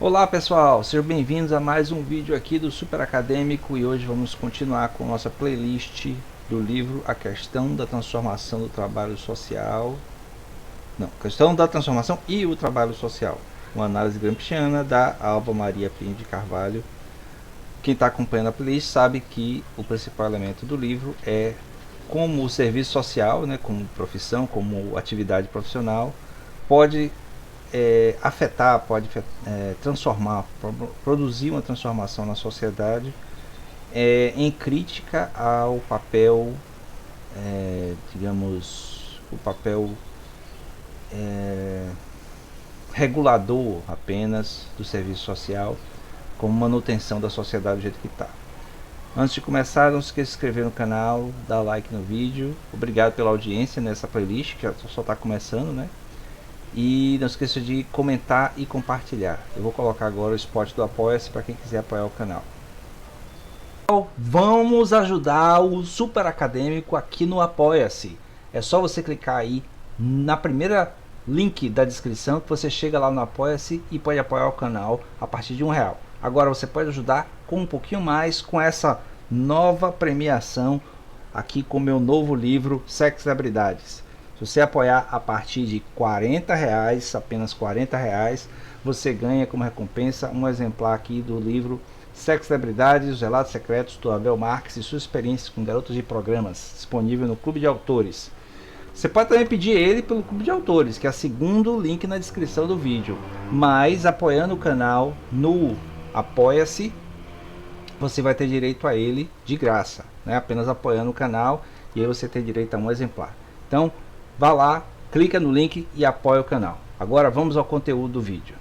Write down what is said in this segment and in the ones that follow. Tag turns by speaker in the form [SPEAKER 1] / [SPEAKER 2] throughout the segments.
[SPEAKER 1] Olá pessoal, sejam bem-vindos a mais um vídeo aqui do Super Acadêmico e hoje vamos continuar com nossa playlist do livro A Questão da Transformação do Trabalho Social. Não, Questão da Transformação e o Trabalho Social, uma análise gramsciana da Alba Maria Pinho de Carvalho. Quem está acompanhando a playlist sabe que o principal elemento do livro é como o serviço social, como profissão, como atividade profissional, pode afetar, pode transformar, produzir uma transformação na sociedade em crítica ao papel, digamos, o papel regulador apenas do serviço social, como manutenção da sociedade do jeito que está. Antes de começar, não se esqueça de se inscrever no canal, dar like no vídeo. Obrigado pela audiência nessa playlist, que só está começando, né? E não esqueça de comentar e compartilhar. Eu vou colocar agora o spot do Apoia-se para quem quiser apoiar o canal. Vamos ajudar o Super Acadêmico aqui no Apoia-se. É só você clicar aí na primeira link da descrição que você chega lá no Apoia-se e pode apoiar o canal a partir de R$1. Agora você pode ajudar com um pouquinho mais com essa nova premiação aqui com meu novo livro Sexo e Habilidades. Se você apoiar a partir de R$40, apenas R$40, você ganha como recompensa um exemplar aqui do livro Sexo e Celebridades, os Relatos Secretos do Abel Marques e suas experiências com garotos de programas, disponível no Clube de Autores. Você pode também pedir ele pelo Clube de Autores, que é o segundo link na descrição do vídeo. Mas apoiando o canal no Apoia-se, você vai ter direito a ele de graça, né? Apenas apoiando o canal e aí você tem direito a um exemplar. Então, vá lá, clica no link e apoia o canal. Agora vamos ao conteúdo do vídeo.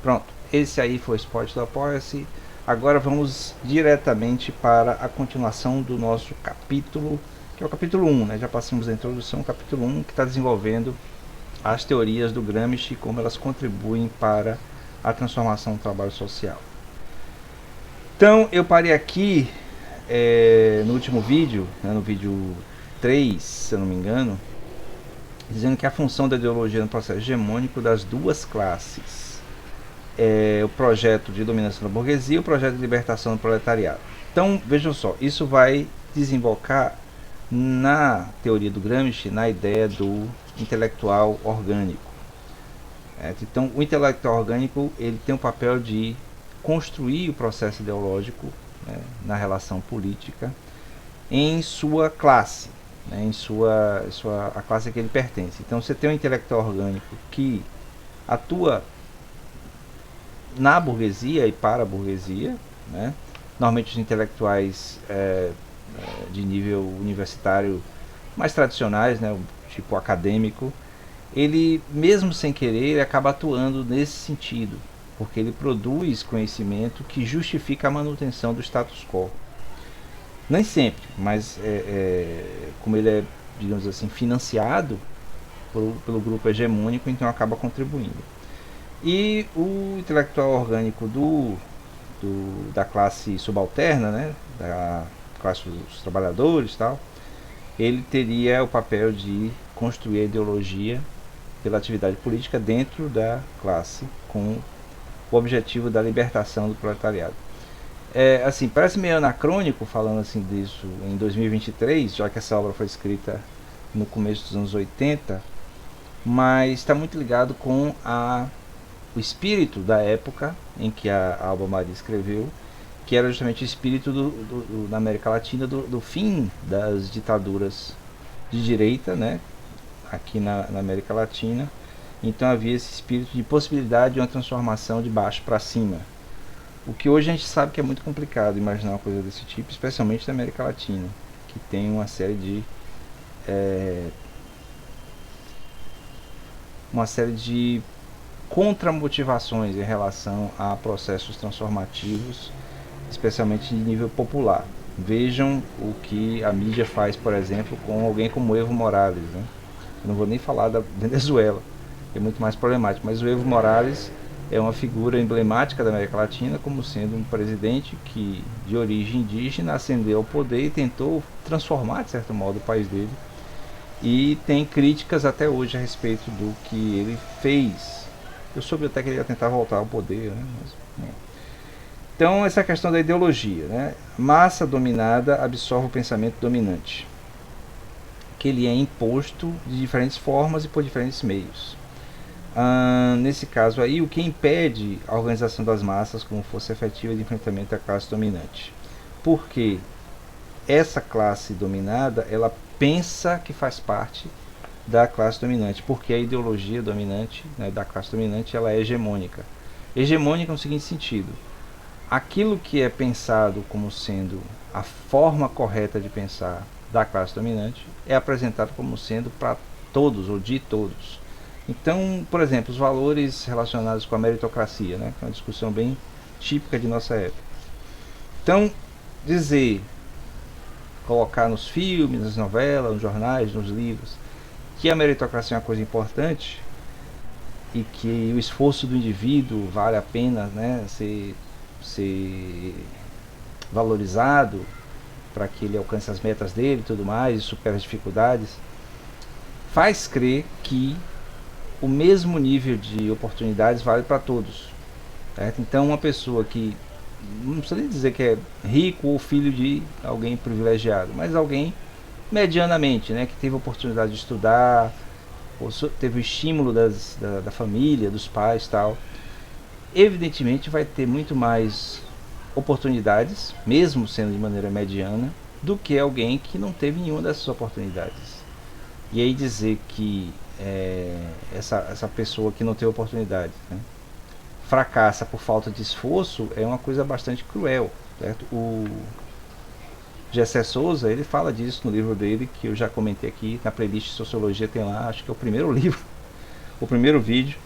[SPEAKER 1] Pronto, esse aí foi o spot do Apoia-se. Agora vamos diretamente para a continuação do nosso capítulo, que é o capítulo 1, né? Já passamos a introdução, capítulo 1, que está desenvolvendo as teorias do Gramsci e como elas contribuem para a transformação do trabalho social. Então eu parei aqui no último vídeo, né, no vídeo 3, se eu não me engano, dizendo que a função da ideologia no processo hegemônico das duas classes é o projeto de dominação da burguesia e o projeto de libertação do proletariado. Então vejam só, isso vai desembocar na teoria do Gramsci na ideia do intelectual orgânico. Então o intelectual orgânico ele tem o papel de construir o processo ideológico, né, na relação política em sua classe, né, a classe a que ele pertence. Então você tem um intelectual orgânico que atua na burguesia e para a burguesia, né? Normalmente os intelectuais de nível universitário mais tradicionais, né, tipo acadêmico, ele mesmo sem querer ele acaba atuando nesse sentido, porque ele produz conhecimento que justifica a manutenção do status quo. Nem sempre, mas como ele é, digamos assim, financiado pelo grupo hegemônico, então acaba contribuindo. E o intelectual orgânico da classe subalterna, né, da classe dos trabalhadores, tal, ele teria o papel de construir a ideologia pela atividade política dentro da classe, com o objetivo da libertação do proletariado. Assim, parece meio anacrônico falando assim disso em 2023, já que essa obra foi escrita no começo dos anos 80, mas está muito ligado com o espírito da época em que a Alba Maria escreveu, que era justamente o espírito na América Latina do fim das ditaduras de direita, né, aqui na América Latina. Então havia esse espírito de possibilidade de uma transformação de baixo para cima. O que hoje a gente sabe que é muito complicado imaginar uma coisa desse tipo, especialmente na América Latina, que tem uma série de contramotivações em relação a processos transformativos, especialmente de nível popular. Vejam o que a mídia faz, por exemplo, com alguém como Evo Morales, né? Eu não vou nem falar da Venezuela, que é muito mais problemático, mas o Evo Morales é uma figura emblemática da América Latina como sendo um presidente que, de origem indígena, ascendeu ao poder e tentou transformar, de certo modo, o país dele. E tem críticas até hoje a respeito do que ele fez Eu soube até que ele ia tentar voltar ao poder, né? Então, essa questão da ideologia, né? Massa dominada absorve o pensamento dominante, que ele é imposto de diferentes formas e por diferentes meios. Nesse caso aí, o que impede a organização das massas como força efetiva de enfrentamento à classe dominante? Porque essa classe dominada, ela pensa que faz parte da classe dominante, porque a ideologia dominante, né, da classe dominante, ela é hegemônica. Hegemônica no seguinte sentido: aquilo que é pensado como sendo a forma correta de pensar da classe dominante é apresentado como sendo para todos ou de todos. Então, por exemplo, os valores relacionados com a meritocracia, né, que é uma discussão bem típica de nossa época. Então, colocar nos filmes, nas novelas, nos jornais, nos livros, que a meritocracia é uma coisa importante e que o esforço do indivíduo vale a pena, né, ser valorizado para que ele alcance as metas dele e tudo mais, e supere as dificuldades, faz crer que o mesmo nível de oportunidades vale para todos. Certo? Então, uma pessoa que, não precisa nem dizer que é rico ou filho de alguém privilegiado, mas alguém medianamente, né, que teve a oportunidade de estudar, teve o estímulo da família, dos pais e tal, evidentemente vai ter muito mais oportunidades, mesmo sendo de maneira mediana, do que alguém que não teve nenhuma dessas oportunidades. E aí dizer que essa pessoa que não teve oportunidade, né, fracassa por falta de esforço é uma coisa bastante cruel, certo? O Gessé Souza, ele fala disso no livro dele, que eu já comentei aqui, na playlist de Sociologia tem lá, acho que é o primeiro livro, o primeiro vídeo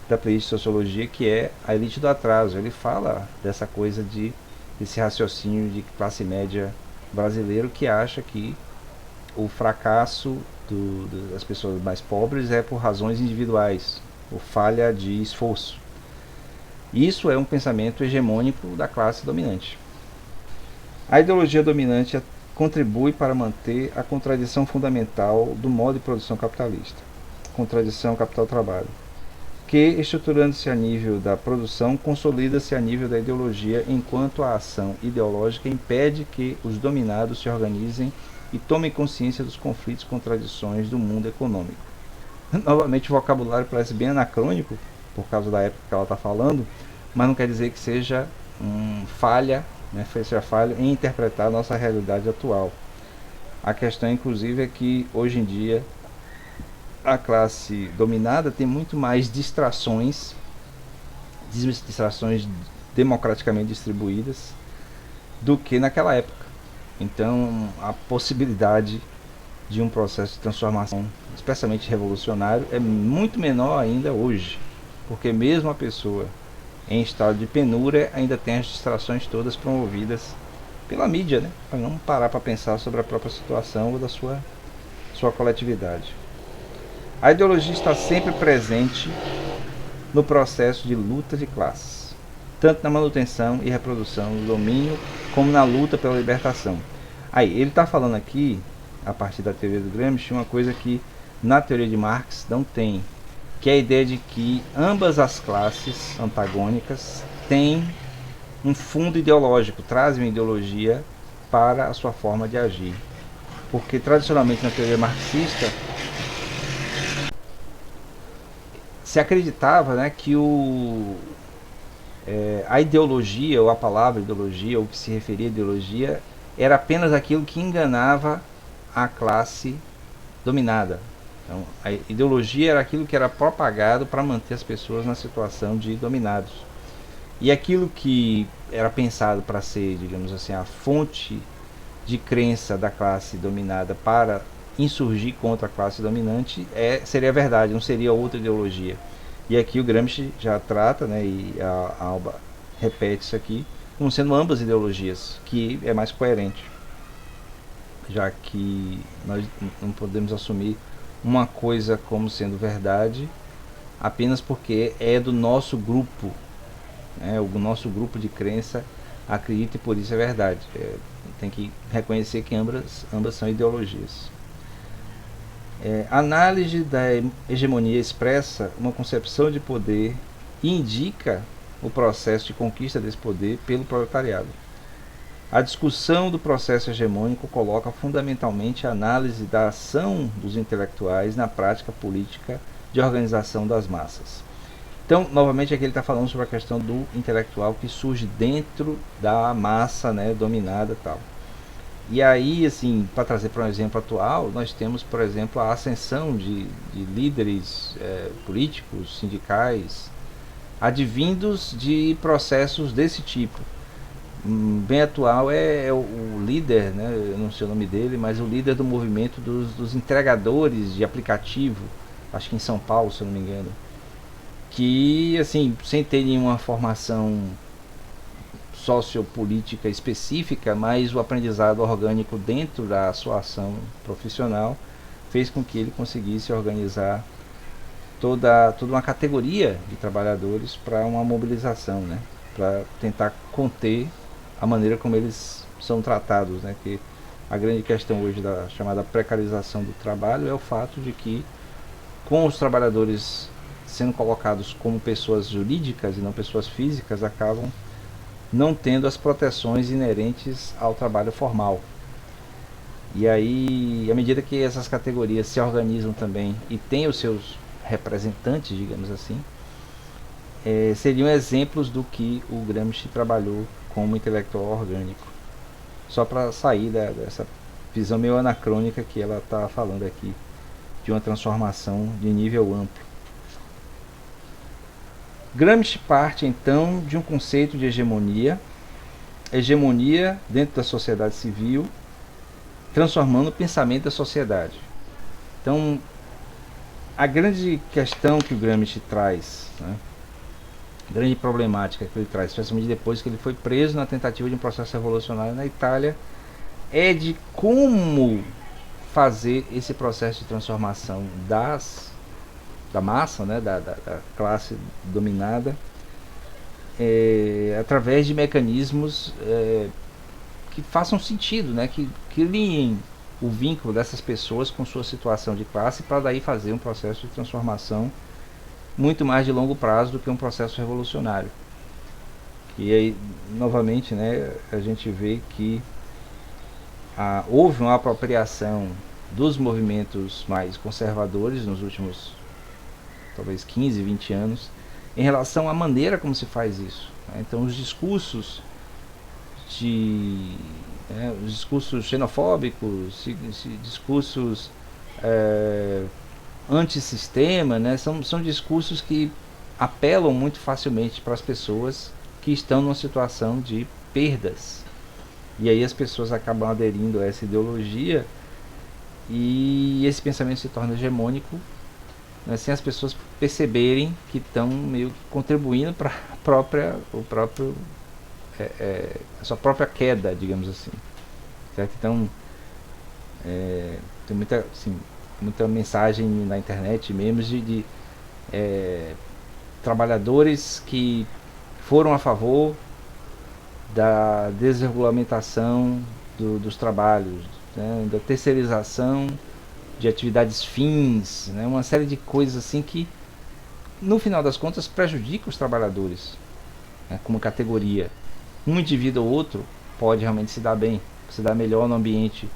[SPEAKER 1] da playlist de Sociologia, que é A Elite do Atraso. Ele fala dessa coisa desse raciocínio de classe média brasileiro que acha que o fracasso das pessoas mais pobres é por razões individuais, ou falha de esforço. Isso é um pensamento hegemônico da classe dominante. A ideologia dominante contribui para manter a contradição fundamental do modo de produção capitalista, contradição capital-trabalho, que, estruturando-se a nível da produção, consolida-se a nível da ideologia, enquanto a ação ideológica impede que os dominados se organizem e tomem consciência dos conflitos e contradições do mundo econômico. Novamente, o vocabulário parece bem anacrônico, por causa da época que ela está falando, mas não quer dizer que seja falha, né, seja falha em interpretar a nossa realidade atual. A questão, inclusive, é que hoje em dia a classe dominada tem muito mais distrações democraticamente distribuídas do que naquela época. Então, a possibilidade de um processo de transformação, especialmente revolucionário, é muito menor ainda hoje, porque mesmo a pessoa em estado de penúria ainda tem as distrações todas promovidas pela mídia, né? Para não parar para pensar sobre a própria situação ou da sua coletividade. A ideologia está sempre presente no processo de luta de classes, tanto na manutenção e reprodução do domínio, como na luta pela libertação. Aí, ele está falando aqui, a partir da teoria do Gramsci, uma coisa que na teoria de Marx não tem, que é a ideia de que ambas as classes antagônicas têm um fundo ideológico, trazem uma ideologia para a sua forma de agir. Porque tradicionalmente na teoria marxista se acreditava, né, que a ideologia, ou a palavra ideologia, ou o que se referia à ideologia, era apenas aquilo que enganava a classe dominada. Então, a ideologia era aquilo que era propagado para manter as pessoas na situação de dominados. E aquilo que era pensado para ser, digamos assim, a fonte de crença da classe dominada para insurgir contra a classe dominante seria a verdade, não seria outra ideologia. E aqui o Gramsci já trata, né, e a Alba repete isso aqui, como sendo ambas ideologias, que é mais coerente, já que nós não podemos assumir uma coisa como sendo verdade apenas porque é do nosso grupo, né? O nosso grupo de crença acredita e por isso é verdade. Tem que reconhecer que ambas são ideologias. A análise da hegemonia expressa uma concepção de poder e indica o processo de conquista desse poder pelo proletariado. A discussão do processo hegemônico coloca fundamentalmente a análise da ação dos intelectuais na prática política de organização das massas. Então, novamente, aqui ele está falando sobre a questão do intelectual que surge dentro da massa, né, dominada e tal. E aí, assim, para trazer para um exemplo atual, nós temos, por exemplo, a ascensão de líderes políticos, sindicais, advindos de processos desse tipo. Bem atual é o líder, né, eu não sei o nome dele, mas o líder do movimento dos entregadores de aplicativo, acho que em São Paulo, se eu não me engano, que, assim, sem ter nenhuma formação sociopolítica específica, mas o aprendizado orgânico dentro da sua ação profissional fez com que ele conseguisse organizar toda uma categoria de trabalhadores para uma mobilização, né, para tentar conter a maneira como eles são tratados, né, que a grande questão hoje da chamada precarização do trabalho é o fato de que, com os trabalhadores sendo colocados como pessoas jurídicas e não pessoas físicas, acabam não tendo as proteções inerentes ao trabalho formal. E aí, à medida que essas categorias se organizam também e têm os seus representantes, digamos assim, seriam exemplos do que o Gramsci trabalhou como intelectual orgânico. Só para sair dessa visão meio anacrônica que ela está falando aqui, de uma transformação de nível amplo. Gramsci parte então de um conceito de hegemonia dentro da sociedade civil, transformando o pensamento da sociedade. Então, a grande questão que o Gramsci traz, né, a grande problemática que ele traz, especialmente depois que ele foi preso na tentativa de um processo revolucionário na Itália, é de como fazer esse processo de transformação da massa, né, da classe dominada, através de mecanismos que façam sentido, né, que liem o vínculo dessas pessoas com sua situação de classe, para daí fazer um processo de transformação muito mais de longo prazo do que um processo revolucionário. E aí, novamente, né, a gente vê que houve uma apropriação dos movimentos mais conservadores nos últimos talvez 15, 20 anos, em relação à maneira como se faz isso. Então, os discursos xenofóbicos, discursos antissistema, né, são discursos que apelam muito facilmente para as pessoas que estão numa situação de perdas. E aí as pessoas acabam aderindo a essa ideologia e esse pensamento se torna hegemônico, né, sem as pessoas perceberem que estão meio que contribuindo para a sua própria queda, digamos assim. Certo? Então, tem muita mensagem na internet, memes de trabalhadores que foram a favor da desregulamentação dos trabalhos, né, da terceirização de atividades fins, né, uma série de coisas assim que, no final das contas, prejudica os trabalhadores, né, como categoria. Um indivíduo ou outro pode realmente se dar bem, se dar melhor no ambiente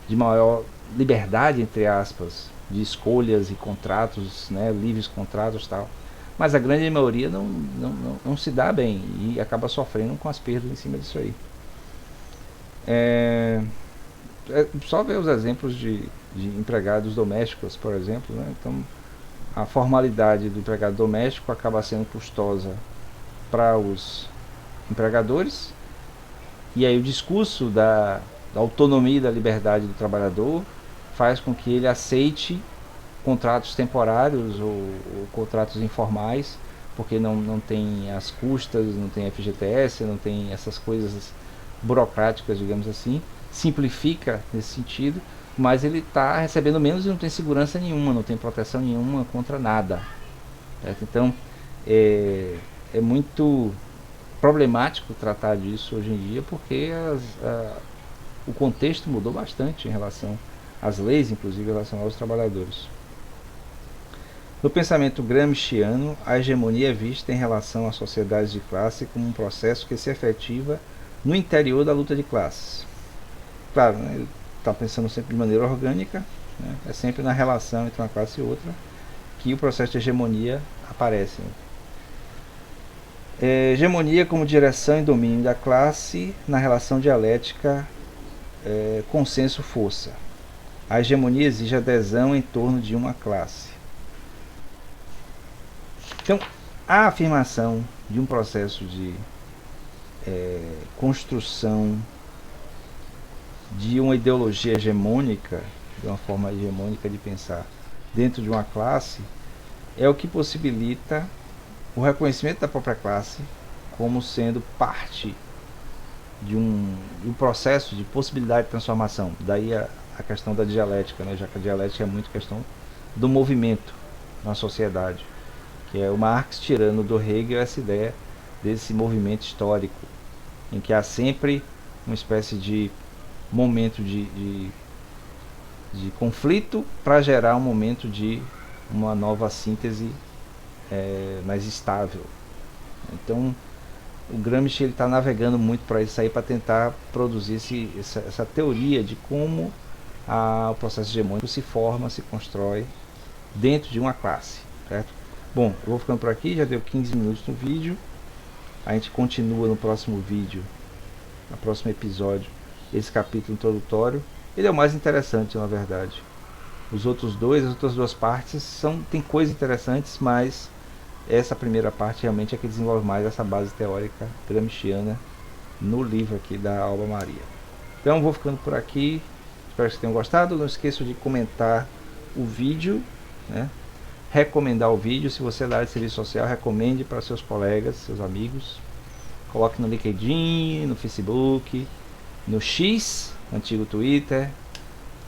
[SPEAKER 1] de maior liberdade, entre aspas, de escolhas e contratos, né, livres contratos e tal. Mas a grande maioria não se dá bem e acaba sofrendo com as perdas em cima disso aí. Só ver os exemplos de empregados domésticos, por exemplo, né? Então, a formalidade do empregado doméstico acaba sendo custosa para os empregadores, e aí o discurso da autonomia e da liberdade do trabalhador faz com que ele aceite contratos temporários ou contratos informais, porque não tem as custas, não tem FGTS, não tem essas coisas burocráticas, digamos assim. Simplifica nesse sentido, mas ele está recebendo menos e não tem segurança nenhuma, não tem proteção nenhuma contra nada. Certo? Então, é muito problemático tratar disso hoje em dia, porque o contexto mudou bastante em relação às leis, inclusive em relação aos trabalhadores. No pensamento gramsciano, a hegemonia é vista em relação às sociedades de classe como um processo que se efetiva no interior da luta de classes. Claro, né, ele está pensando sempre de maneira orgânica, né, é sempre na relação entre uma classe e outra que o processo de hegemonia aparece. Hegemonia como direção e domínio da classe na relação dialética consenso-força. A hegemonia exige adesão em torno de uma classe. Então, a afirmação de um processo de construção de uma ideologia hegemônica, de uma forma hegemônica de pensar dentro de uma classe, é o que possibilita o reconhecimento da própria classe como sendo parte de um processo de possibilidade de transformação. Daí a questão da dialética, né? Já que a dialética é muito questão do movimento na sociedade, que é o Marx tirando do Hegel essa ideia desse movimento histórico, em que há sempre uma espécie de momento de conflito para gerar um momento de uma nova síntese mais estável. Então o Gramsci está navegando muito para isso aí, para tentar produzir essa teoria de como o processo hegemônico se forma, se constrói dentro de uma classe, certo? Bom, eu vou ficando por aqui, já deu 15 minutos no vídeo. A gente continua no próximo vídeo, no próximo episódio, esse capítulo introdutório. Ele é o mais interessante, na verdade. As outras duas partes tem coisas interessantes, mas essa primeira parte realmente é que desenvolve mais essa base teórica gramsciana no livro aqui da Alba Maria. Então vou ficando por aqui, espero que vocês tenham gostado. Não esqueçam de comentar o vídeo, né? Recomendar o vídeo. Se você é da área de serviço social, recomende para seus colegas, seus amigos. Coloque no LinkedIn, no Facebook, no X, antigo Twitter,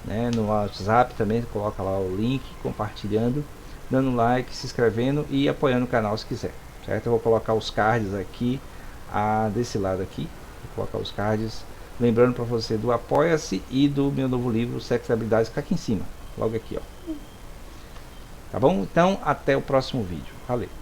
[SPEAKER 1] né? No WhatsApp também, coloca lá o link, compartilhando, dando like, se inscrevendo e apoiando o canal se quiser, certo? Eu vou colocar os cards aqui, desse lado aqui, vou colocar os cards, lembrando para você do Apoia-se e do meu novo livro Sexo e Habilidades, que tá aqui em cima, logo aqui, ó. Tá bom? Então, até o próximo vídeo. Valeu!